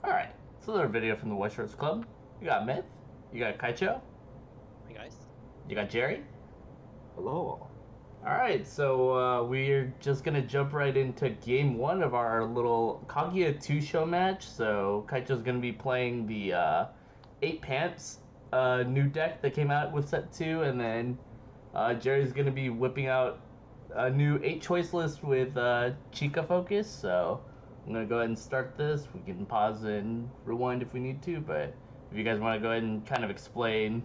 Alright, so another video from the White Shirts Club. You got Myth, you got Kaichou, Hey guys. you got Jerry. Hello. Alright, so we're just gonna jump right into game one of our little Kaguya-2 show match. So Kaichou's gonna be playing the 8 Pants new deck that came out with set 2, and then Jerry's gonna be whipping out a new 8 choice list with Chica focus. So I'm gonna go ahead and start this. We can pause and rewind if we need to, but if you guys want to go ahead and kind of explain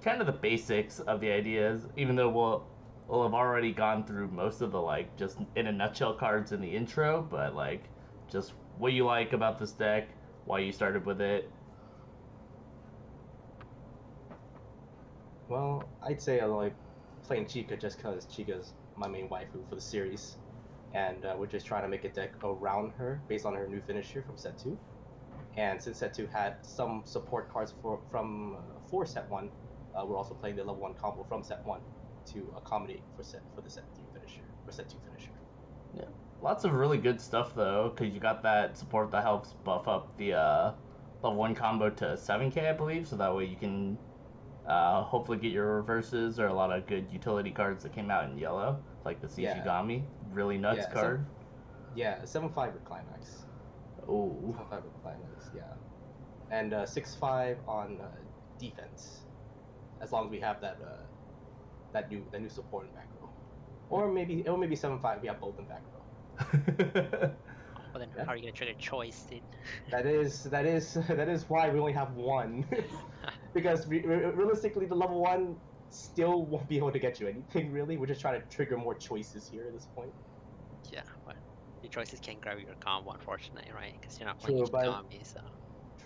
kind of the basics of the ideas, even though we'll have already gone through most of the like just in a nutshell cards in the intro, but like just what you like about this deck, why you started with it. Well, I'd say I like playing Chica just because Chica's my main waifu for the series, and we're just trying to make a deck around her based on her new finisher from set 2. And since set 2 had some support cards for set 1, we're also playing the level 1 combo from set 1 to accommodate for the set 3 finisher or set 2 finisher. Yeah, lots of really good stuff though, because you got that support that helps buff up the level 1 combo to 7k, I believe, so that way you can hopefully get your reverses or a lot of good utility cards that came out in yellow, like the Shigami, really nuts card. 7/5 with climax. Oh, 7/5 with climax, yeah. And 6/5 on defense, as long as we have that new support in back row, or maybe 7/5. We have both in back row. Well then, how are you gonna trigger choice, dude? That is why we only have one, because realistically, the level 1 still won't be able to get you anything really. We're just trying to trigger more choices here at this point. Yeah, but your choices can't grab your combo, unfortunately, right? Because you're not True, playing but Shigami, so.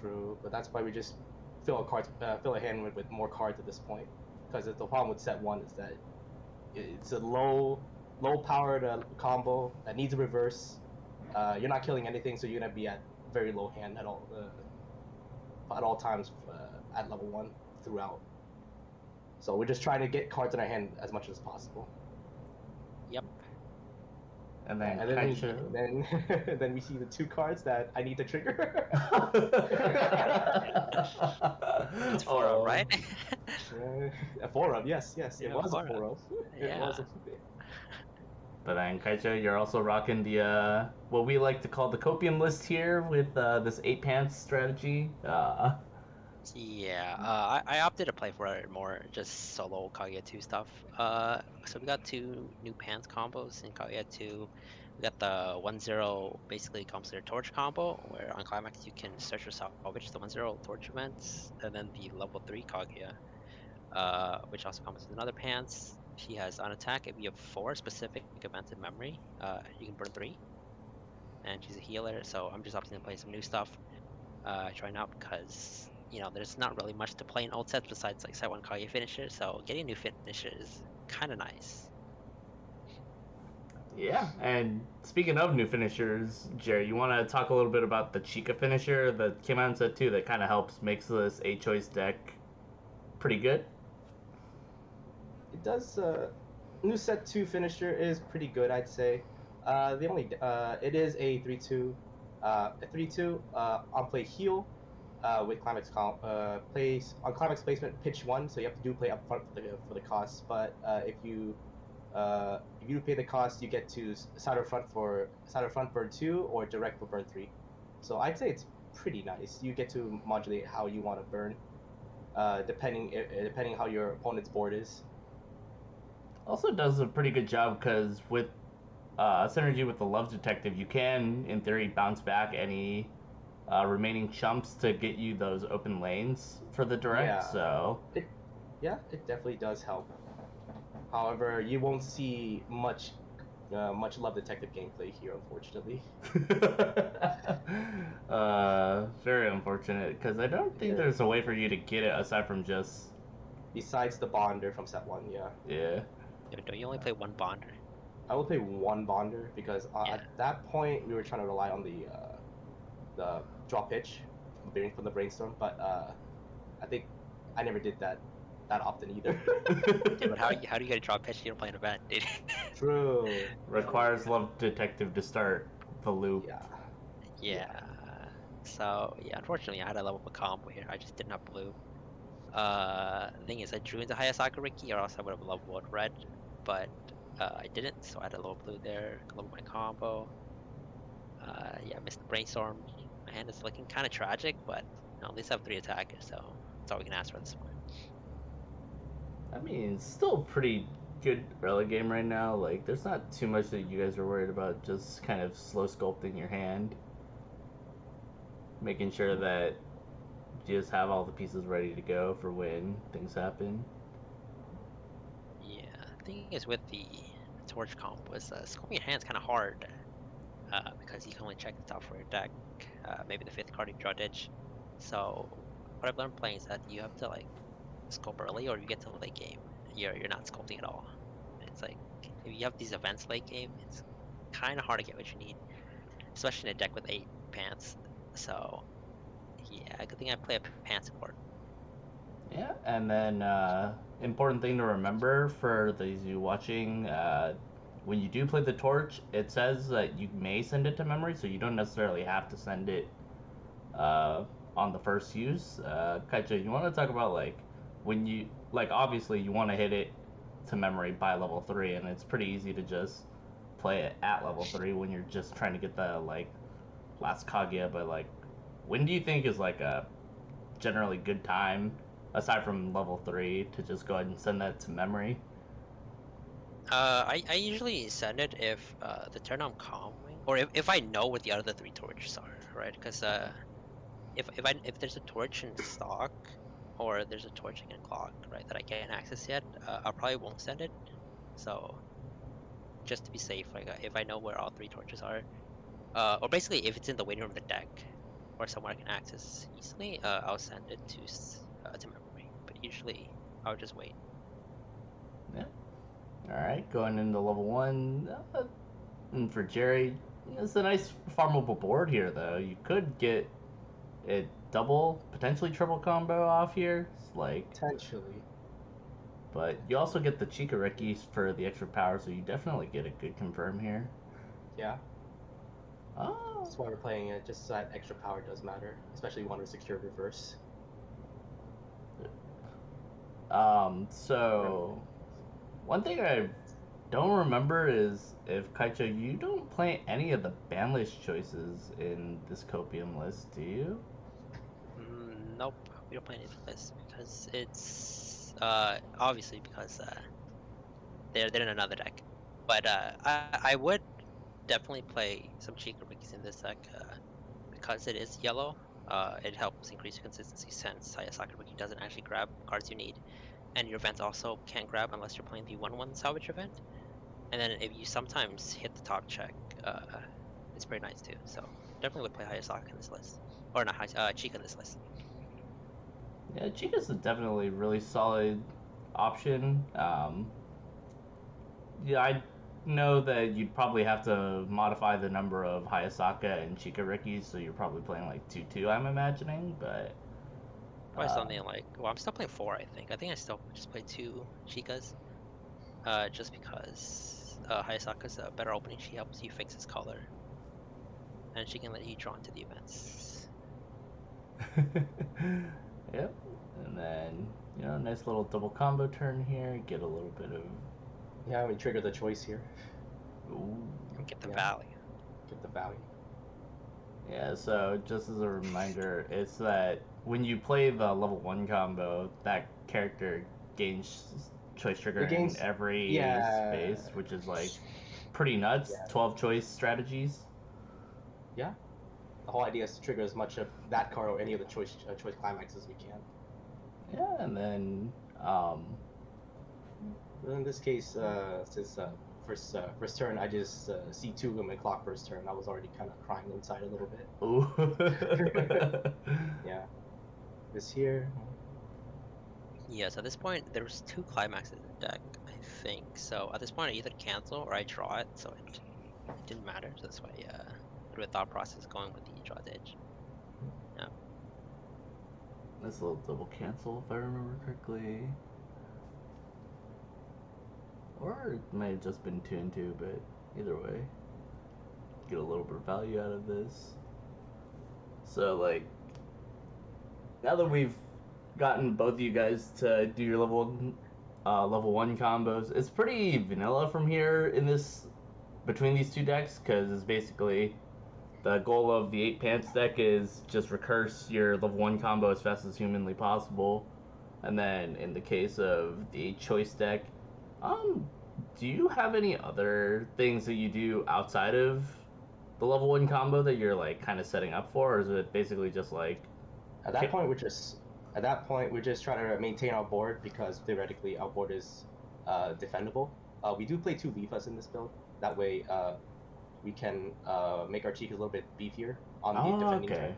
True, but that's why we just fill a hand with more cards at this point. Because the problem with set 1 is that it's a low powered combo that needs a reverse. You're not killing anything, so you're gonna be at very low hand at all times at level 1 throughout. So we're just trying to get cards in our hand as much as possible. Yep. and then then we see the 2 cards that I need to trigger. It's 4-0, right? A 4-up, yes, it Yeah, was a 4-up. 4-up. It was Yeah. But then Kaichou, you're also rocking the what we like to call the copium list here with this 8 Pants strategy. Yeah, I opted to play for more just solo Kaguya-2 stuff. So we got 2 new pants combos in Kaguya-2. We got the 1-0 basically comes to their torch combo, where on climax you can search or salvage the 1-0 torch events, and then the level 3 Kaguya, which also comes with another pants. She has on attack, if you have 4 specific events in memory, you can burn 3. And she's a healer, so I'm just opting to play some new stuff. Trying out because there's not really much to play in old sets besides like set 1 Kage finisher, so getting a new finisher is kind of nice. Yeah, and speaking of new finishers, Jerry, you want to talk a little bit about the Chica finisher that came out in set 2 that kind of helps makes this 8 choice deck pretty good? It does. New set 2 finisher is pretty good, I'd say. It is a 3/2, on play heal, with climax place on climax placement pitch 1, so you have to do play up front for the cost. But if you pay the cost, you get to side or front burn 2 or direct for burn 3. So I'd say it's pretty nice. You get to modulate how you want to burn, depending how your opponent's board is. Also does a pretty good job because with synergy with the Love Detective, you can, in theory, bounce back any remaining chumps to get you those open lanes for the direct. It definitely does help. However, you won't see much Love Detective gameplay here, unfortunately. Very unfortunate because I don't think there's a way for you to get it aside from just besides the Bonder from set 1. Yeah. Don't you only play one Bonder? I will play one Bonder because at that point we were trying to rely on the draw pitch from the brainstorm, but I think I never did that often either. Yeah, but how do you get a draw pitch? You don't play an event, dude. True. Requires Love Detective to start the loop. Yeah. Yeah. So yeah, unfortunately, I had a level up a combo here. I just didn't have blue. The thing is, I drew into Hayasaka Riki, or else I would have leveled red, but I didn't, so I had a low blue there. Level my combo. Yeah, missed the brainstorm. My hand is looking kind of tragic, but at least I have 3 attackers, so that's all we can ask for at this point. I mean, it's still a pretty good early game right now. Like, there's not too much that you guys are worried about. Just kind of slow sculpting your hand, making sure that you just have all the pieces ready to go for when things happen. Yeah, the thing is with the torch combo is sculpting your hand's kind of hard because you can only check the top for your deck, maybe the 5th card if you draw ditch. So what I've learned playing is that you have to like sculpt early, or if you get to late game, you're not sculpting at all. It's like if you have these events late game, it's kind of hard to get what you need, especially in a deck with 8 pants. So yeah, good thing I play a pant support. Yeah, and then important thing to remember for those of you watching, when you do play the torch, it says that you may send it to memory, so you don't necessarily have to send it on the first use. Kaichou, you want to talk about like when you like obviously you want to hit it to memory by level 3, and it's pretty easy to just play it at level 3 when you're just trying to get the like last Kaguya. But like, when do you think is like a generally good time aside from level 3 to just go ahead and send that to memory? I usually send it if the turn I'm calming, or if I know what the other 3 torches are, right? Because if there's a torch in stock, or there's a torch I can clock, right, that I can't access yet, I probably won't send it. So just to be safe, like if I know where all 3 torches are, or basically if it's in the waiting room of the deck, or somewhere I can access easily, I'll send it to memory. But usually I'll just wait. Yeah. All right, going into level 1, and for Jerry, it's a nice farmable board here though. You could get it double, potentially triple combo off here. It's like, Potentially. but you also get the Chikorikis for the extra power, so you definitely get a good confirm here. Yeah. Oh. That's why we're playing it. Just that extra power does matter, especially when we're secure reverse. So one thing I don't remember is if Kaichou, you don't play any of the ban list choices in this copium list, do you? Nope, we don't play any of this because it's obviously because they're in another deck. But I would definitely play some Chikorikis in this deck because it is yellow. It helps increase your consistency since Hayasaka Riki doesn't actually grab cards you need, and your event also can't grab unless you're playing the 1/1 salvage event. And then if you sometimes hit the top check, it's pretty nice too. So definitely would play Hayasaka in this list, or not Chika in this list. Yeah, Chica's a definitely really solid option. Yeah, I know that you'd probably have to modify the number of Hayasaka and Chikorikis, so you're probably playing like 2-2, I'm imagining, but Probably something like, well, I'm still playing 4, I think. I think I still just play 2 Chikas, just because Hayasaka's a better opening. She helps you fix his color, and she can let you draw into the events. yep. And then, nice little double combo turn here, get a little bit of... Yeah, we trigger the choice here. Ooh. And get the Yeah. value. Get the value. Yeah, so just as a reminder, it's that when you play the level 1 combo, that character gains choice trigger It gains, in every yeah, space, which is like pretty nuts. yeah, 12 choice strategies. yeah. The whole idea is to trigger as much of that card or any of the choice climaxes as we can. Yeah, and then But in this case, since first turn, I just C2 him and clock first turn. I was already kind of crying inside a little bit. ooh. Yeah. This here. Yeah, so at this point, there's 2 climaxes in the deck, I think. So at this point, I either cancel or I draw it, so it didn't matter. So that's why, through a thought process, going with the draw the edge. Yeah. Nice little double cancel, if I remember correctly. Or it may have just been 2 and 2, but either way, get a little bit of value out of this. So like, now that we've gotten both of you guys to do your level 1 combos, it's pretty vanilla from here in this between these two decks, because it's basically the goal of the 8 pants deck is just recurse your level 1 combo as fast as humanly possible. And then in the case of the 8 choice deck, do you have any other things that you do outside of the level 1 combo that you're like kind of setting up for, or is it basically just like At that point, we're just trying to maintain our board, because theoretically our board is defendable. We do play 2 Leafas in this build. That way, we can make our Chicas a little bit beefier on the defending turn.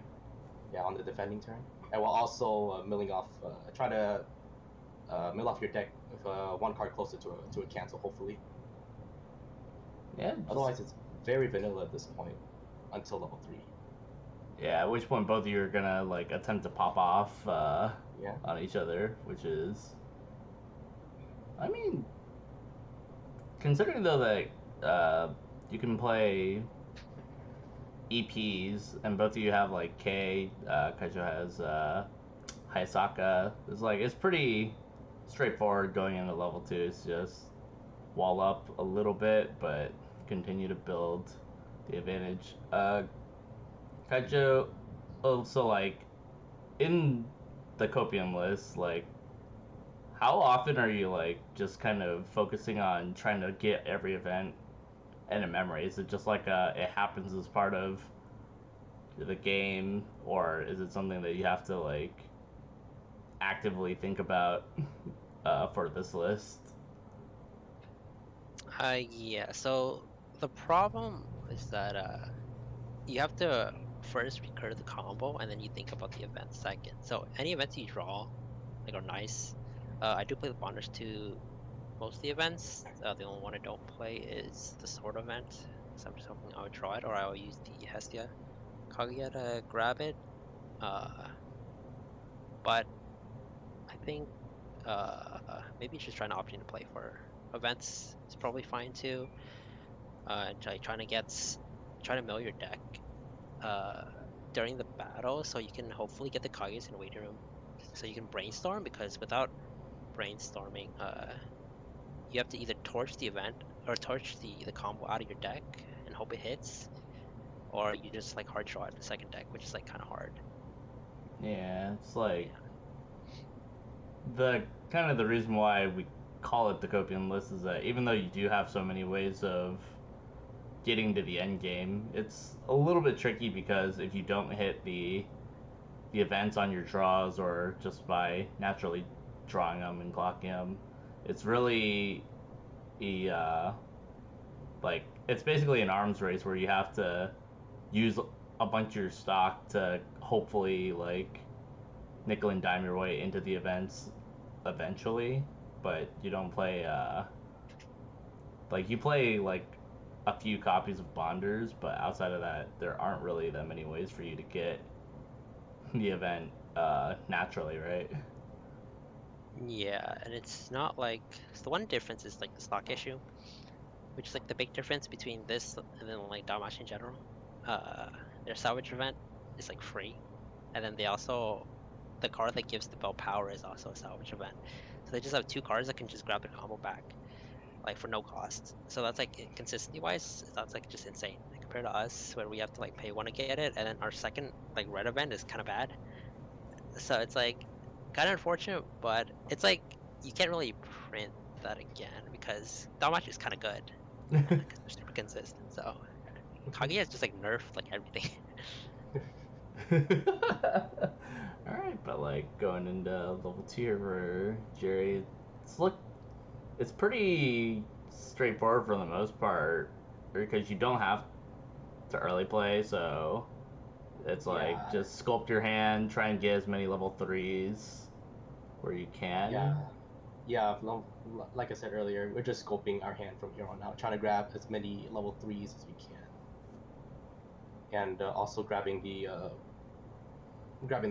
Yeah, on the defending turn, and while also milling off, try to mill off your deck with 1 card closer to a cancel, hopefully. Yeah. Otherwise, it's very vanilla at this point until level 3. Yeah, at which point both of you are gonna like attempt to pop off Yeah. on each other, which is, I mean, considering though that you can play EPs and both of you have like K, Kaichou has Hayasaka. It's pretty straightforward going into level 2. It's just wall up a little bit, but continue to build the advantage. Kaichou, also like in the copium list, like how often are you like just kind of focusing on trying to get every event in a memory? Is it just like it happens as part of the game, or is it something that you have to like actively think about for this list? Yeah. So the problem is that you have to first recur the combo, and then you think about the event second. So any events you draw, like, are nice. I do play the Bonders to most of the events. The only one I don't play is the Sword event, so I'm just hoping I would draw it, or I will use the Hestia Kaguya to grab it. But I think maybe just trying to opt in to play for events is probably fine too. Trying to mill your deck during the battle, so you can hopefully get the Kaguyas in the waiting room, so you can brainstorm. Because without brainstorming, you have to either torch the event or torch the combo out of your deck and hope it hits, or you just like hard draw it the second deck, which is like kind of hard. Yeah, it's like the kind of the reason why we call it the copium list is that even though you do have so many ways of getting to the end game, it's a little bit tricky, because if you don't hit the events on your draws or just by naturally drawing them and clocking them, it's really like it's basically an arms race where you have to use a bunch of your stock to hopefully like nickel and dime your way into the events eventually, but you don't play like you play like a few copies of Bonders, but outside of that there aren't really that many ways for you to get the event naturally, right? Yeah, and it's not like, so the one difference is like the stock issue, which is like the big difference between this and then like Damash in general. Their salvage event is like free, and then they also, the card that gives the bell power is also a salvage event. So they just have 2 cards that can just grab the combo back, like for no cost. So that's like, consistency wise, that's like just insane, like, compared to us where we have to like pay 1 to get it, and then our second like red event is kind of bad. So it's like kind of unfortunate, but it's like you can't really print that again because Damash is kind of good because they're super consistent. So Kaguya is just like nerfed like everything. Alright, but like going into level 2 here for Jerry, it's pretty straightforward for the most part, because you don't have to early play, so it's like Yeah. just sculpt your hand, try and get as many level 3s where you can. Yeah, like I said earlier, we're just scoping our hand from here on out, trying to grab as many level 3s as we can, and also grabbing the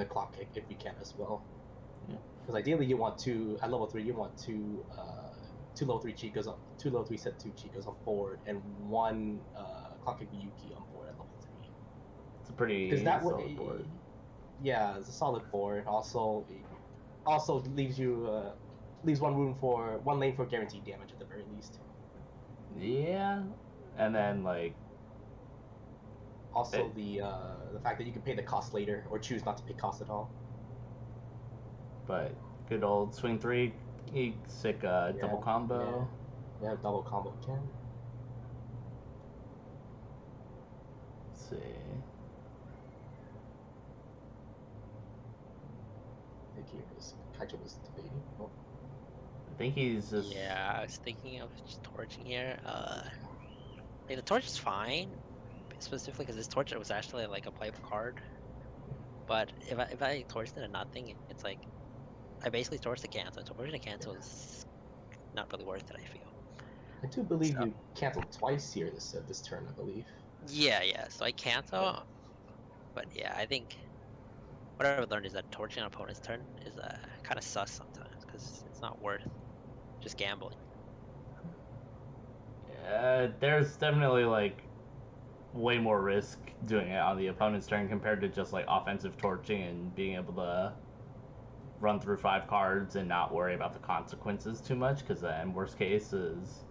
clock kick if we can as well. Yeah. Because ideally, you want at level 3, you want two level 3 Chicas, 2 level 3 set 2 Chicas on board, and 1 clock kick Yuki on board at level 3. It's a pretty Because that solid board. yeah, it's a solid board. Also leaves you leaves one lane for guaranteed damage at the very least. Yeah, and then like Also the fact that you can pay the cost later or choose not to pay cost at all. but good old swing three, sick double combo. Yeah, double combo again. Let's see. I think Kaichou was debating. Oh. I think he's just. Yeah, I was thinking of just torching here. Like the torch is fine, specifically because this torch was actually like a playable card. But if I torched into nothing, it's like I basically torched the cancel. Torching the cancel is not really worth it, I feel. I do believe So, you canceled twice here this turn, I believe. yeah. So I cancel, but yeah, I think what I've learned is that torching an opponent's turn is kind of sus sometimes because it's not worth just gambling. Yeah, there's definitely like way more risk doing it on the opponent's turn compared to just like offensive torching and being able to run through 5 cards and not worry about the consequences too much. Because then worst case is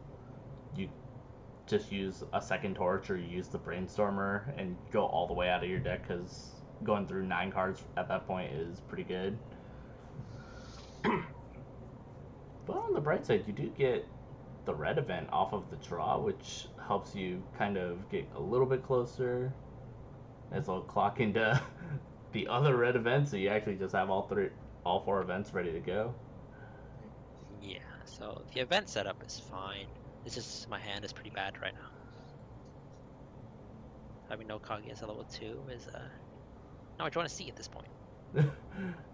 you just use a second torch or you use the brainstormer and go all the way out of your deck because going through 9 cards at that point is pretty good. But on the bright side, you do get the red event off of the draw, which helps you kind of get a little bit closer as I'll clock into the other red event, so you actually just have all 4 events ready to go. Yeah, so the event setup is fine. It's just my hand is pretty bad right now. Having no Kaguya as a level 2 is not what you want to see at this point.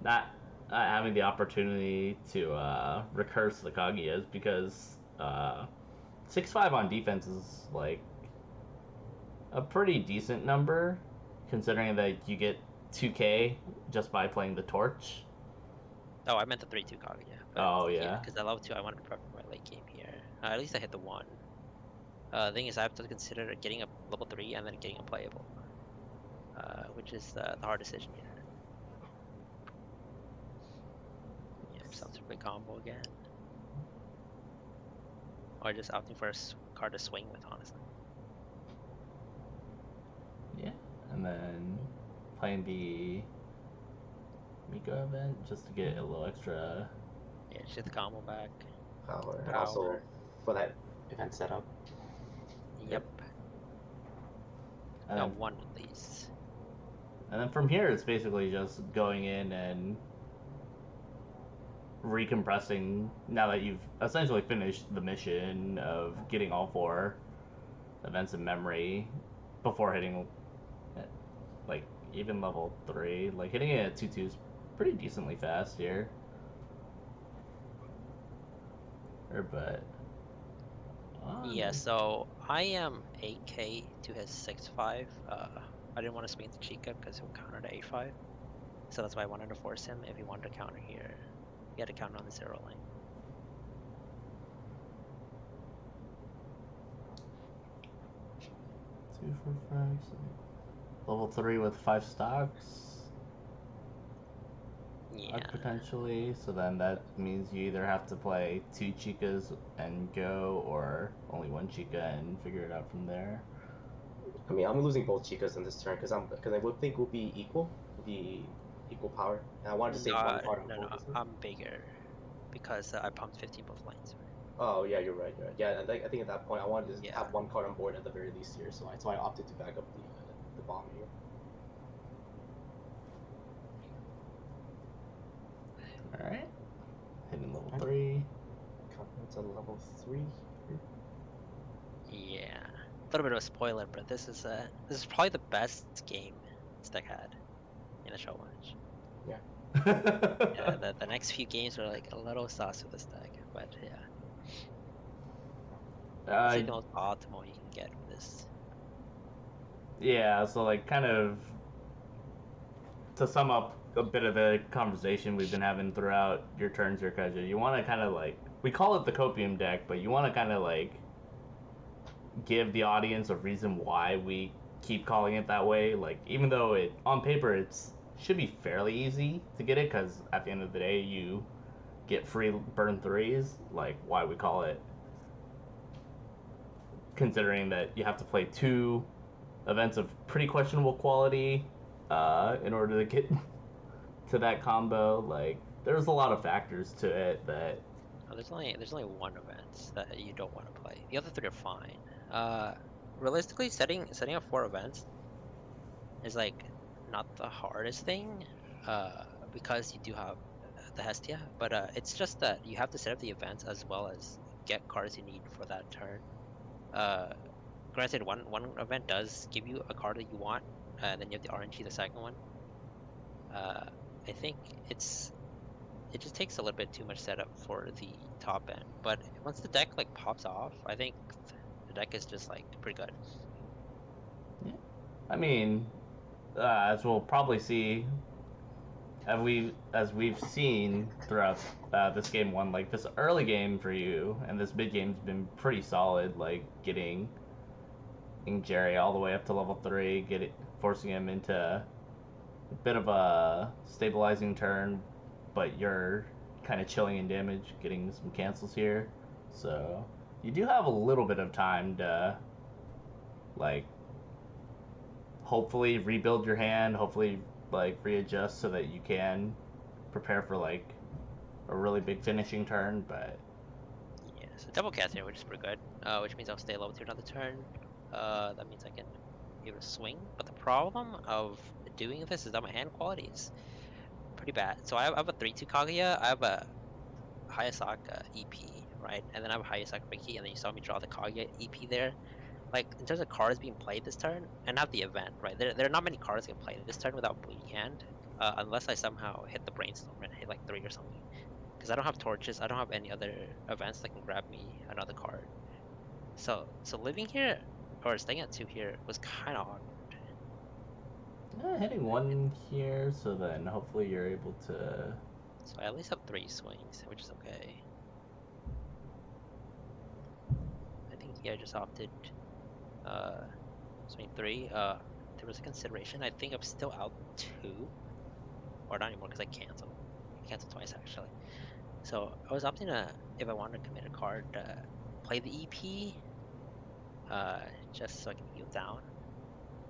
Not having the opportunity to recurse the Kaguyas because 6-5 on defense is like a pretty decent number considering that you get 2k just by playing the torch. Oh, I meant the 3-2 Kaguya. But Oh yeah. because at level 2 I want to prep for my late game here. At least I hit the 1. The thing is I have to consider getting a level 3 and then getting a playable. Which is the hard decision here. Yep, subsequent combo again. Or just opting for a card to swing with, honestly. Yeah, and then playing the Miko event just to get a little extra. Yeah, just get the combo back. Power. And also for that event setup. Yep. And Got then, 1 at least. and then from here, it's basically just going in and recompressing now that you've essentially finished the mission of getting all 4 events in memory before hitting like even level 3. Like hitting it at 2-2 is pretty decently fast here. But yeah, so I am 8k to his 6-5. I didn't want to swing to Chica because he'll counter to 8-5. So that's why I wanted to force him. If he wanted to counter here, he had to counter on the 0 lane. 2, 4, 5, 6. Level 3 with 5 stocks. Yeah. Potentially, so then that means you either have to play 2 Chicas and go, or only 1 Chica and figure it out from there. I mean, I'm losing both Chicas in this turn because I would think we'll be equal power, and I wanted to save 1 card on No, both. I'm bigger because I pumped 15 both lanes. Oh yeah, you're right. Yeah, and I think at that point I wanted to Yeah. have 1 card on board at the very least here, so I opted to back up the bomb here. All right, hitting level 3. Coming to level 3. Yeah. A little bit of a spoiler, but this is probably the best game this deck had in a Showmatch. Yeah. Yeah, the next few games are like a little sauce with this deck, but yeah. It's like the most optimal you can get with this. Yeah, so like kind of to sum up a bit of the conversation we've been having throughout your turns here, Kaija, you want to kind of like, we call it the copium deck, but you want to kind of like give the audience a reason why we keep calling it that way. Like, even though it on paper it's should be fairly easy to get it, because at the end of the day you get free burn threes. Like, why we call it, considering that you have to play 2 events of pretty questionable quality in order to get to that combo. Like, there's a lot of factors to it that. Oh, there's only one event that you don't want to play. The other 3 are fine. Realistically, setting up 4 events is like not the hardest thing, because you do have the Hestia, but it's just that you have to set up the events as well as get cards you need for that turn. Uh, Granted, one event does give you a card that you want, and then you have the RNG the second one. I think it just takes a little bit too much setup for the top end, but once the deck like pops off, I think the deck is just like pretty good. I mean, as we'll probably see, as we've seen throughout this game one, like this early game for you and this mid game's been pretty solid. Like getting Jerry all the way up to level 3, forcing him into a bit of a stabilizing turn, but you're kind of chilling in damage, getting some cancels here. So you do have a little bit of time to, like, hopefully rebuild your hand, hopefully like readjust so that you can prepare for like a really big finishing turn. But Yeah, so double cast here, which is pretty good, which means I'll stay level 2 another turn. That means I can be able to swing, but the problem of doing this is that my hand quality is pretty bad. So I have a 3-2 Kaguya, I have a Hayasaka EP, right? And then I have a Hayasaka Riki, and then you saw me draw the Kaguya EP there. Like, in terms of cards being played this turn, and not the event, right? There are not many cards that can play this turn without bleeding hand, unless I somehow hit the brainstorm and hit like 3 or something. Because I don't have torches, I don't have any other events that can grab me another card. So living here, or staying at 2 here, was kind of awkward. hitting 1 here, so then hopefully you're able to. So I at least have 3 swings, which is okay. I think I just opted swing 3. There was a consideration. I think I'm still out 2, or not anymore because I canceled. I canceled twice actually. So I was opting to, if I wanted to commit a card, play the EP, just so I can heal down.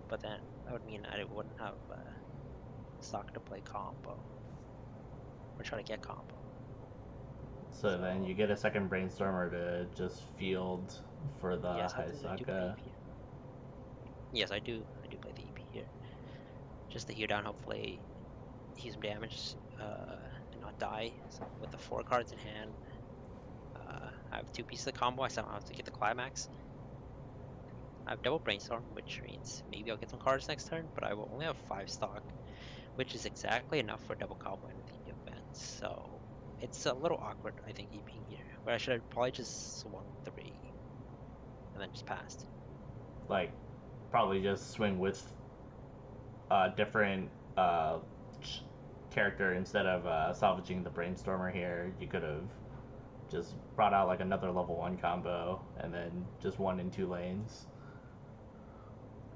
But then that would mean I wouldn't have stock to play combo, or try to get combo. So then you get a second brainstormer to just field for the Yes, I do play Hayasaka. EP. Yes, I do play the EP here, just to heal down. Hopefully, heal some damage, and not die. So with the 4 cards in hand, I have 2 pieces of combo. I somehow have to get the climax. I have double brainstorm, which means maybe I'll get some cards next turn, but I will only have 5 stock, which is exactly enough for double combo in the event. So it's a little awkward, I think, EPing here, where I should have probably just swung 3 and then just passed. Like, probably just swing with a different character instead of salvaging the brainstormer here. You could have just brought out like another level 1 combo and then just 1 in 2 lanes.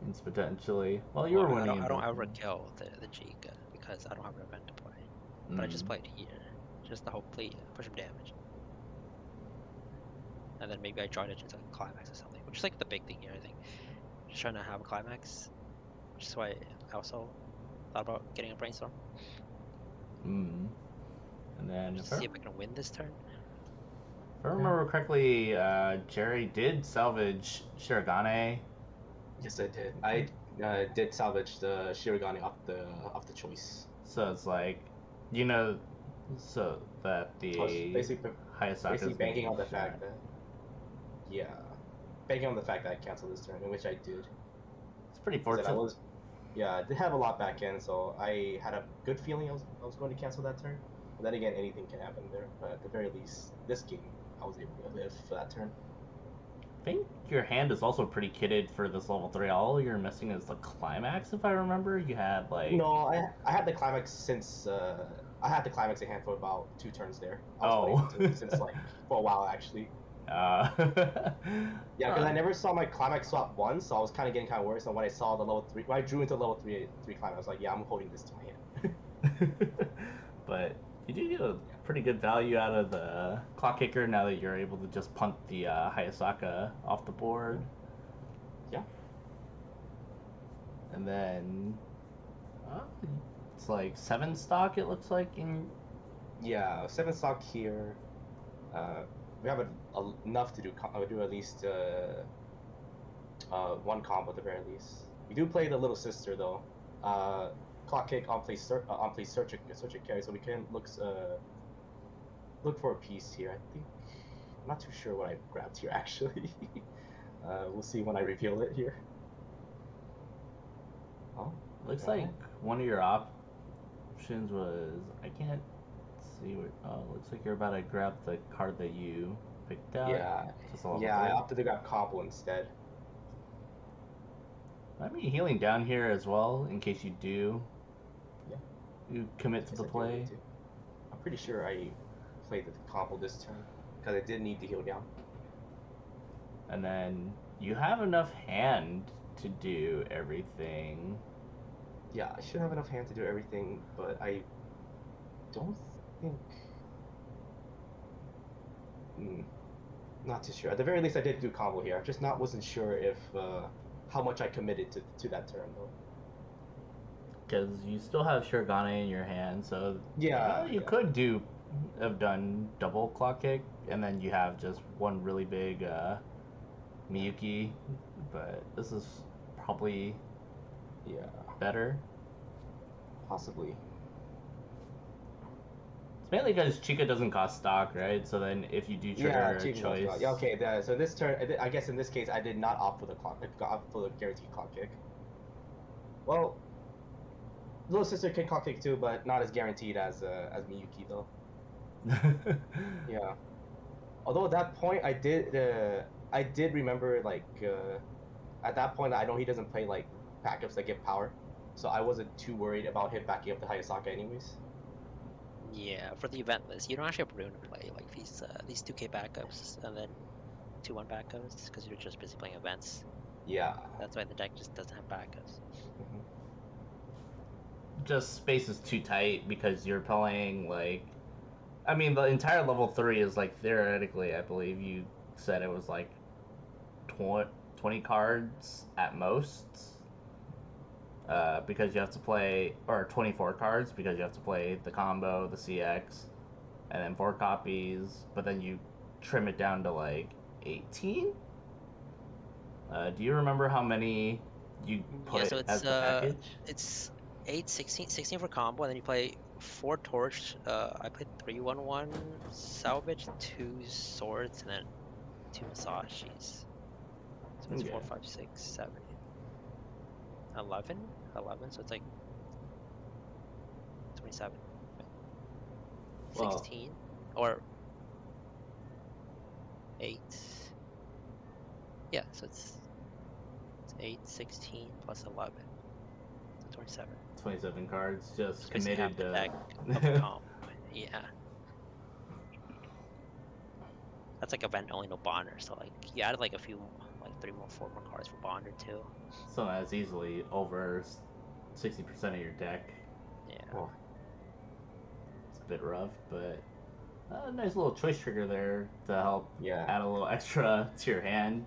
It's potentially. Well, you were winning. I don't ever kill the Chica because I don't have an event to play. But I just played here, just to hopefully push him damage. And then maybe I join it into like climax or something, which is like the big thing here, I think. Just trying to have a climax, which is why I also thought about getting a brainstorm. And then Just see if I can win this turn. If I remember correctly, Jerry did salvage Shirogane. Yes, I did. I did salvage the Shirogane off the choice. So it's like, so that the basically banking on the fact that, banking on the fact that I canceled this turn, which I did. It's pretty fortunate. I did have a lot back in, so I had a good feeling I was going to cancel that turn. But then again, anything can happen there. But at the very least, this game, I was able to live for that turn. I think your hand is also pretty kitted for this level 3. All you're missing is the climax, if I remember. You had like... No, I had the climax since... I had the climax in hand for about 2 turns there. I was playing since like for a while actually. Yeah, because I never saw my climax swap once, so I was kind of getting kind of worried. So when I saw the level 3, when I drew into level 3 climax, I was like, yeah, I'm holding this to my hand. But you do get a pretty good value out of the clock kicker now that you're able to just punt the Hayasaka off the board. Yeah. And then it's like 7 stock, it looks like. Yeah, 7 stock here. We have enough to do at least one combo at the very least. We do play the little sister though. Clock kick on play search a carry, so we can look for a piece here. I think I'm not too sure what I grabbed here actually. We'll see when I reveal it here. Oh, looks like one of your options was I can't see what. Oh, looks like you're about to grab the card that you picked out. Yeah, I opted to grab combo instead. I mean, healing down here as well in case you do. Yeah. You commit to the play. I'm pretty sure I played the combo this turn because I did need to heal down. And then you have enough hand to do everything. Yeah, I should have enough hand to do everything, but I don't think. Not too sure. At the very least, I did do combo here. I just wasn't sure if how much I committed to that turn though. Because you still have Shirogane in your hand, so yeah, you could have done double clock kick, and then you have just one really big Miyuki, but this is probably better. Possibly. It's mainly because Chica doesn't cost stock, right? So then if you do trigger a choice... Yeah, okay, so this turn, I guess in this case, I did not opt for the opt for the guaranteed clock kick. Well, Little Sister can clock kick too, but not as guaranteed as Miyuki though. Yeah. Although at that point, I did remember like at that point I know he doesn't play like backups that give power, so I wasn't too worried about him backing up the Hayasaka anyways. Yeah, for the event list, you don't actually have room to play like these 2K backups and then 2-1 backups because you're just busy playing events. Yeah. That's why the deck just doesn't have backups. Just space is too tight because you're playing like, I mean, the entire level 3 is like theoretically, I believe you said it was like 20 cards at most. Because you have to play, or 24 cards because you have to play the combo, the CX, and then 4 copies, but then you trim it down to like 18? Do you remember how many you put as the package? It's 8, 16 for combo, and then you play 4 torch. I played 3/1/1 salvage, 2 swords, and then 2 masashis. So it's 4, 5, 6, 7, 11, so it's like 27, 16, or 8. Yeah, so it's 8, 16 plus 11, so 27. 27 cards, just It's committed the to deck of comp. Yeah. That's like event only, no bonder. So like you added like a few, like 4 more cards for bonder too. So that's easily over 60% of your deck. Yeah. Oh. It's a bit rough, but a nice little choice trigger there to help add a little extra to your hand.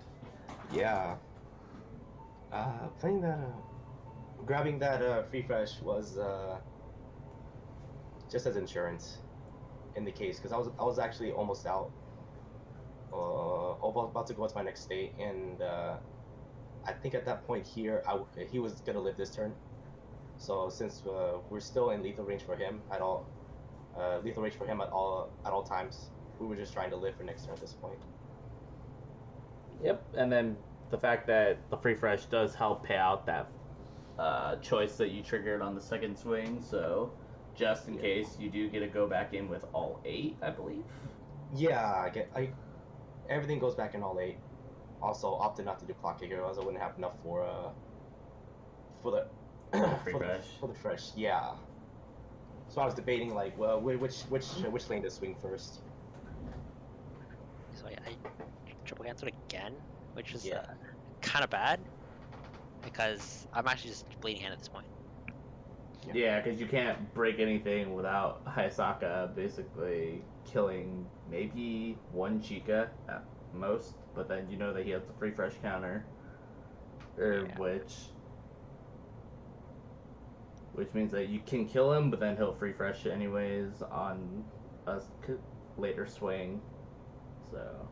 Yeah. Playing that, grabbing that free fresh was just as insurance in the case, because I was actually almost out, about to go to my next state, and I think at that point here he was gonna live this turn, so since we're still in lethal range for him at all times, we were just trying to live for next turn at this point. Yep, and then the fact that the free fresh does help pay out that choice that you triggered on the second swing, so just in case you do get to go back in with all 8, I believe. Yeah, everything goes back in all 8. Also opted not to do clock kicker, otherwise I wouldn't have enough for the for the fresh. Yeah. So I was debating like, well, which lane to swing first. So triple cancelled again, which is Yeah. kind of bad because I'm actually just bleeding hand at this point. Yeah, because you can't break anything without Hayasaka basically killing maybe one Chica at most, but then you know that he has the free fresh counter, Yeah. which means that you can kill him, but then he'll free fresh anyways on a later swing. So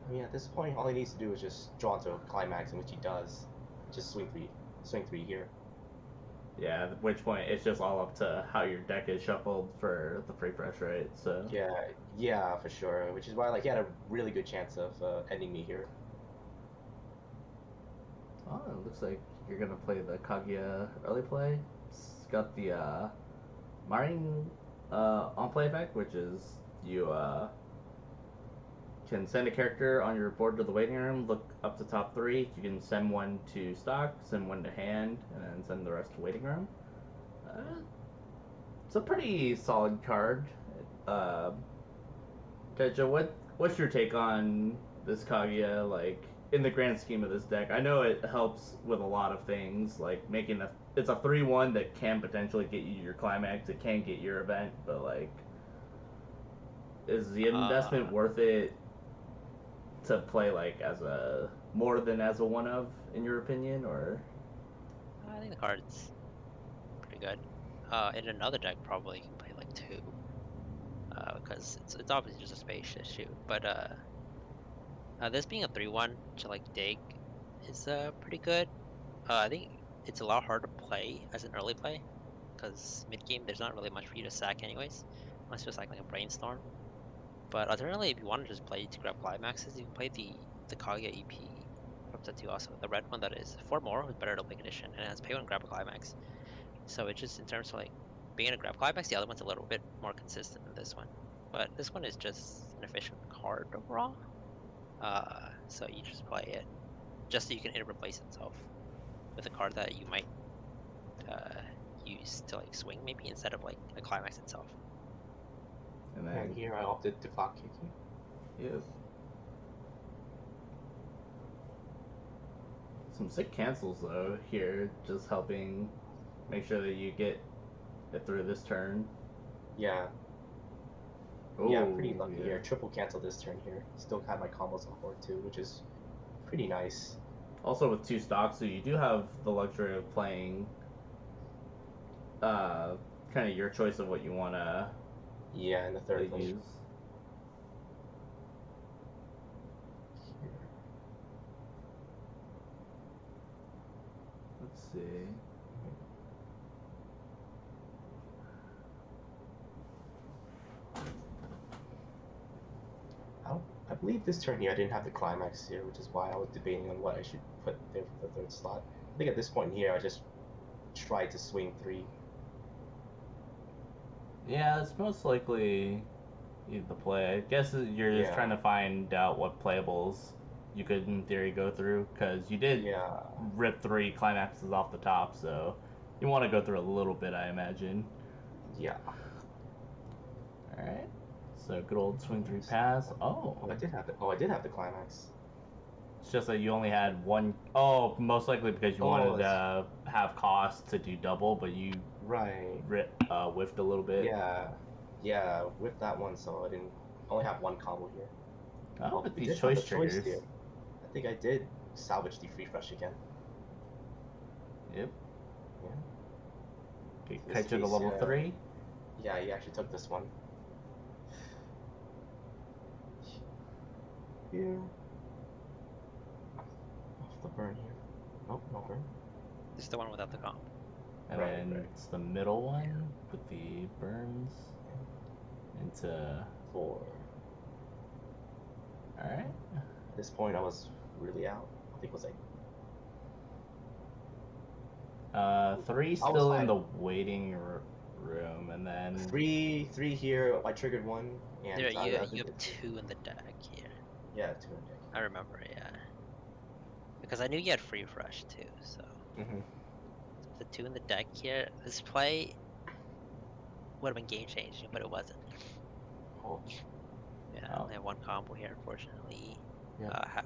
I mean, at this point, all he needs to do is just draw into a climax, in which he does. Just swing three here. yeah, at which point it's just all up to how your deck is shuffled for the free fresh, right? So Yeah, for sure. Which is why, like, he had a really good chance of ending me here. oh, it looks like you're gonna play the Kaguya early play. It's got the Marine on play effect, which is you can send a character on your board to the waiting room, look up to top three. You can send one to stock, send one to hand, and then send the rest to waiting room. It's a pretty solid card. Kaichou, what's your take on this Kaguya? Like in the grand scheme of this deck, I know it helps with a lot of things, like it's a 3/1 that can potentially get you your climax. It can get your event, but like, is the investment worth it to play like as a more than as a one of, in your opinion, or? I think the card's pretty good. In another deck, probably you can play like 2, because it's obviously just a space issue. But this being a 3/1 to like dig is pretty good. I think it's a lot harder to play as an early play, because mid game there's not really much for you to sack anyways, unless you're like a brainstorm. But alternatively, if you want to just play to grab climaxes, you can play the Kaguya EP up to 2 also. The red one that is 4 more with better opening condition and it has pay one grab a climax. So it's just in terms of like being able to grab climax, the other one's a little bit more consistent than this one. But this one is just an efficient card overall. So you just play it just so you can replace itself with a card that you might use to like swing maybe instead of like a climax itself. And then And here I opted to clock kicking. Yes. Some sick cancels though here, just helping make sure that you get it through this turn. Yeah. Ooh, Yeah, pretty lucky here. Triple cancel this turn here. Still have my combos on board too, which is pretty nice. Also with 2 stocks, so you do have the luxury of playing kind of your choice of what you want to in the third place. use. Let's see. I believe this turn here I didn't have the climax here, which is why I was debating on what I should put there for the third slot. I think at this point here I just tried to swing 3. Yeah, it's most likely the play. I guess you're just trying to find out what playables you could, in theory, go through, because you did rip 3 climaxes off the top, so you want to go through a little bit, I imagine. Yeah. Alright. So good old swing 3 pass. Oh. I did have the climax. It's just that you only had one. Oh, most likely because you wanted to have cost to do double, but you whiffed a little bit. Yeah, whiffed that one, so I didn't only have one combo here. Oh, with we these did choice have a choice triggers. here. I think I did salvage the free fresh again. Yep. Yeah. Okay, Kaichou to level 3. Yeah, he actually took this one. Here. Off the burn here. Nope, no burn. This is the one without the comp. And then it's the middle one with the burns into 4. Alright. At this point I was really out. I think it was like 3 still in the waiting room, and then 3 here. I triggered 1, and you have 2 in the deck here. Yeah, 2 in the deck. I remember, yeah. Because I knew you had free fresh too, so. The 2 in the deck here. This play would have been game changing, but it wasn't. Oh. Yeah, I only have 1 combo here, unfortunately. Yeah. Ha-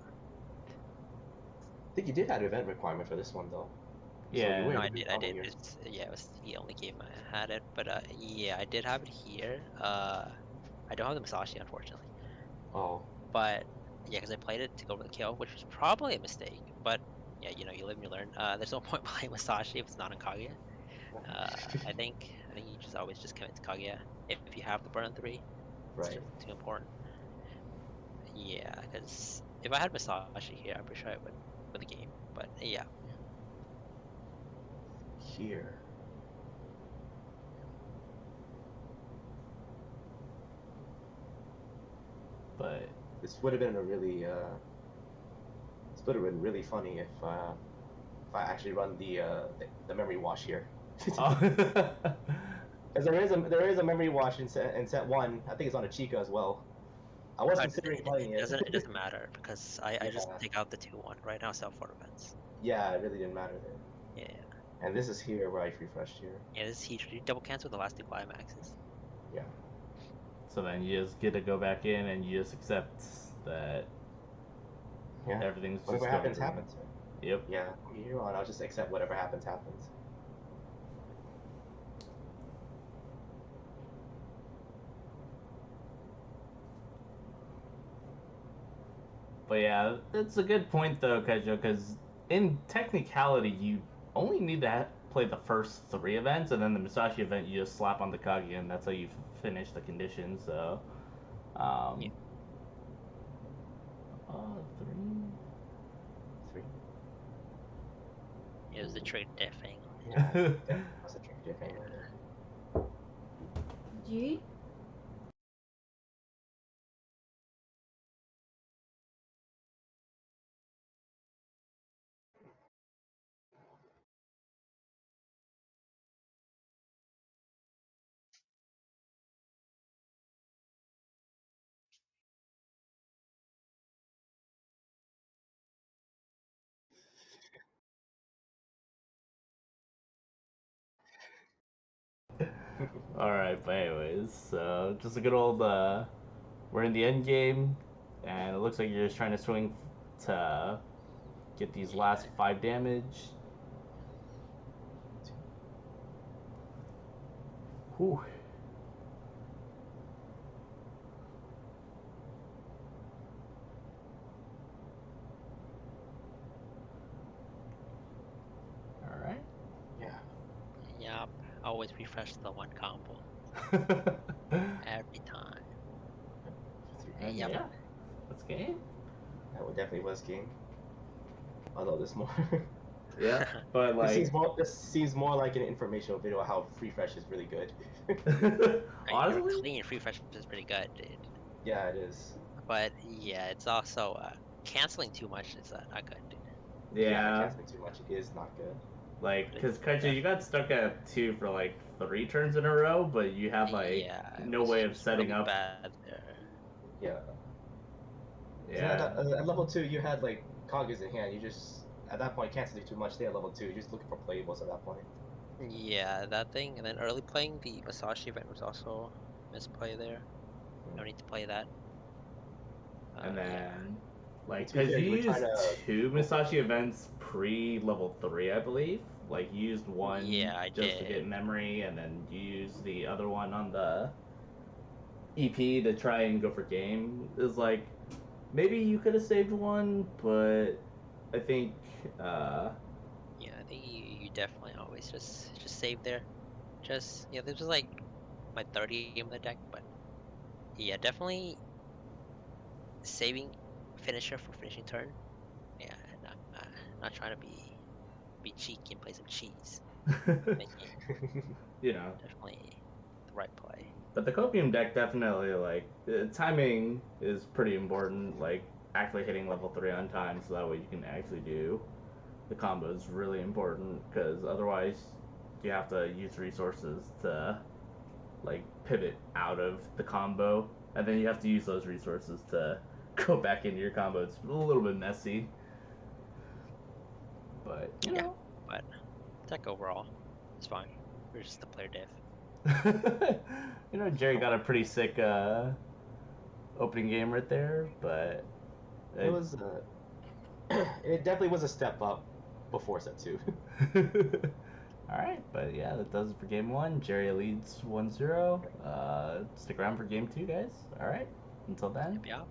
I think you did have an event requirement for this one though. Yeah. So you were no, able I to did. do I combo did. here. It's, yeah, it was the only game I had it. But yeah, I did have it here. I don't have the Masashi, unfortunately. Oh. But yeah, because I played it to go for the kill, which was probably a mistake. But yeah, you know, you live and you learn. There's no point playing Masashi if it's not in Kaguya. I think you just always just commit to Kaguya if you have the burn 3. It's Right. just too important. Yeah, because if I had Masashi here, I'm pretty sure I would win the game. But yeah, Here. But This would have been a really this would have been really funny if I actually run the memory wash here. oh. Because there is a memory wash in set 1. I think it's on a Chica as well. I was considering playing it. it doesn't matter because I just Yeah. take out the 2-1 right now. Self 4 events. Yeah, it really didn't matter there. Yeah, And this is here where I refreshed here. yeah. This is huge. You double cancel the last 2 climaxes. Yeah. So then you just get to go back in and you just accept that Yeah. everything's just Whatever going happens, through. happens. Right? Yep. Yeah. From here on, I'll just accept whatever happens, happens. But yeah, it's a good point though, Kaijo, because in technicality, you only need to play the first 3 events, and then the Musashi event you just slap on the Kaguya, and that's how you finish the condition. So, Yeah. 3. 3. It was the trade death angle. Yeah. That's a trick diff angle there. G? All right, but anyways, so just a good old. We're in the end game, and it looks like you're just trying to swing to get these last 5 damage. Whew. All right. Yeah. Yep. Always refresh the 1 combo every time. And Yep. yeah, that's game. That would definitely was game. Although this more. Yeah, but like this seems more like an informational video of how free fresh is really good. Right, honestly, your clean refresh is pretty good, dude. Yeah, it is. But yeah, it's also canceling too much is not good, dude. yeah, Canceling too much is not good. like But because it's Kaicho, you got stuck at 2 for like 3 turns in a row, but you have like yeah, it no was way of setting really up. bad there. Yeah. Yeah, At level 2, you had like Kaguya's in hand. You just at that point canceling too much. Stay at level 2. You're just looking for playables at that point. Yeah, that thing, and then early playing the Masashi event was also misplay there. No need to play that. and then Yeah. like To be because fair, you you were used trying to 2 Musashi events pre level 3, I believe. Like you used one Yeah, I just to did. get memory, and then you used the other one on the EP to try and go for game. Is like maybe you could have saved one, but I think Yeah, I think you definitely always just save there. Just yeah, this was like my 30 game of the deck, but yeah, definitely saving finisher for finishing turn. Yeah, not trying to be cheeky and play some cheese. you know. Definitely the right play. But the copium deck definitely like timing is pretty important. Like actually hitting level 3 on time, so that way you can actually do the combo is really important because otherwise you have to use resources to like pivot out of the combo, and then you have to use those resources to go back into your combo. It's a little bit messy, but you Yeah, know. but deck overall, it's fine. We're just the player diff. You know, Jerry got a pretty sick opening game right there, but It was it definitely was a step up before set 2. All right, but yeah, that does it for game 1. Jerry leads 1-0. Stick around for game 2, guys. All right, until then. Yeah.